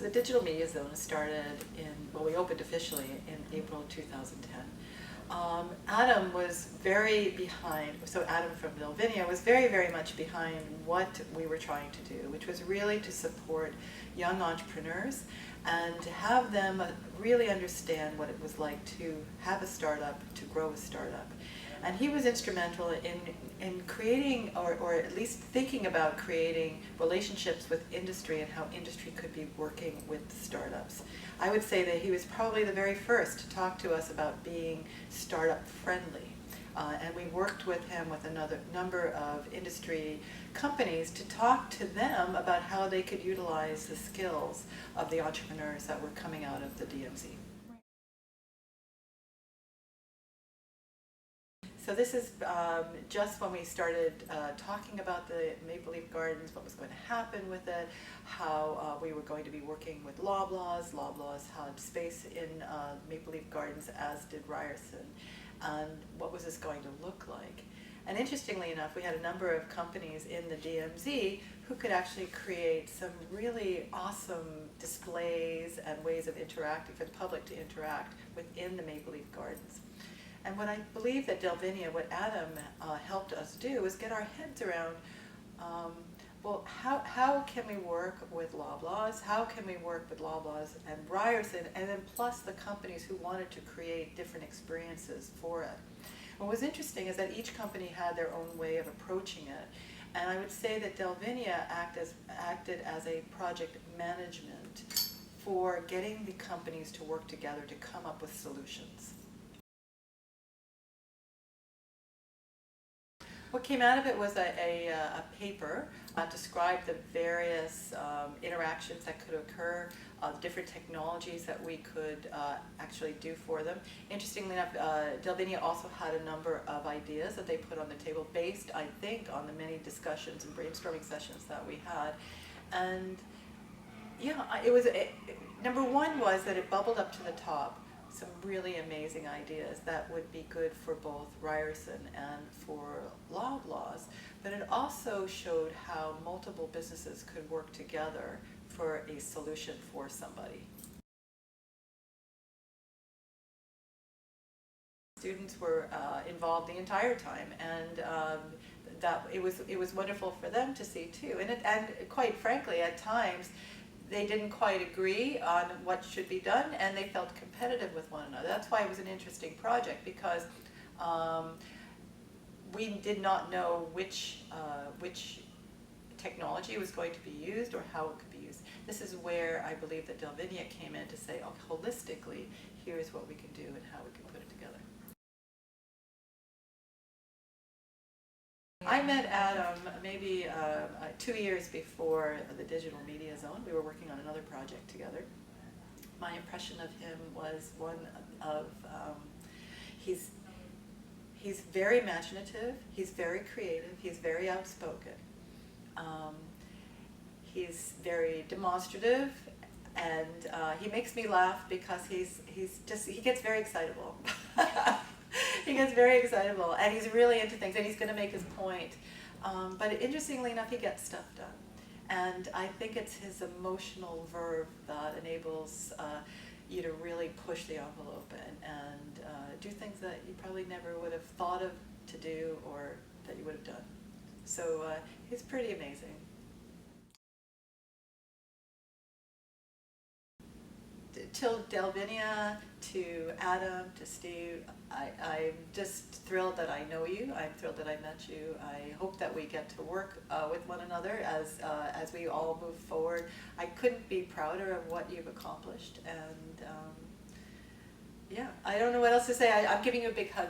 So the Digital Media Zone started well, we opened officially in April 2010. Adam was very behind, so Adam from Delvinia was very, very much behind what we were trying to do, which was really to support young entrepreneurs and to have them really understand what it was like to have a startup, to grow a startup. And he was instrumental in creating, or at least thinking about creating relationships with industry and how industry could be working with startups. I would say that he was probably the very first to talk to us about being startup friendly. And we worked with him with another number of industry companies to talk to them about how they could utilize the skills of the entrepreneurs that were coming out of the DMZ. So this is just when we started talking about the Maple Leaf Gardens, what was going to happen with it, how we were going to be working with Loblaws. Loblaws had space in Maple Leaf Gardens, as did Ryerson, and what was this going to look like. And interestingly enough, we had a number of companies in the DMZ who could actually create some really awesome displays and ways of interacting for the public to interact within the Maple Leaf Gardens. And what I believe that Delvinia, what Adam helped us do, is get our heads around, well, how can we work with Loblaws? How can we work with Loblaws and Ryerson, and then plus the companies who wanted to create different experiences for it? What was interesting is that each company had their own way of approaching it. And I would say that Delvinia acted as a project management for getting the companies to work together to come up with solutions. What came out of it was a paper described the various interactions that could occur, different technologies that we could actually do for them. Interestingly enough, Delvinia also had a number of ideas that they put on the table based, I think, on the many discussions and brainstorming sessions that we had. And yeah, it was, number one was that it bubbled up to the top some really amazing ideas that would be good for both Ryerson and for Loblaws, but it also showed how multiple businesses could work together for a solution for somebody. Students were involved the entire time, and that it was wonderful for them to see too. And quite frankly, at times, they didn't quite agree on what should be done, and they felt competitive with one another. That's why it was an interesting project, because we did not know which technology was going to be used or how it could be used. This is where I believe that Delvinia came in to say, oh, holistically, here's what we can do and how we can put it together. I met Adam maybe 2 years before the Digital Media Zone. We were working on another project together. My impression of him was one of, he's very imaginative, he's very creative, he's very outspoken. He's very demonstrative, and he makes me laugh because he gets very excitable. He gets very excitable, and he's really into things, and he's going to make his point. But interestingly enough, he gets stuff done. And I think it's his emotional verve that enables you to really push the envelope and do things that you probably never would have thought of to do or that you would have done. So he's pretty amazing. To Delvinia, to Adam, to Steve, I'm just thrilled that I know you. I'm thrilled that I met you. I hope that we get to work with one another as we all move forward. I couldn't be prouder of what you've accomplished, and yeah, I don't know what else to say. I'm giving you a big hug.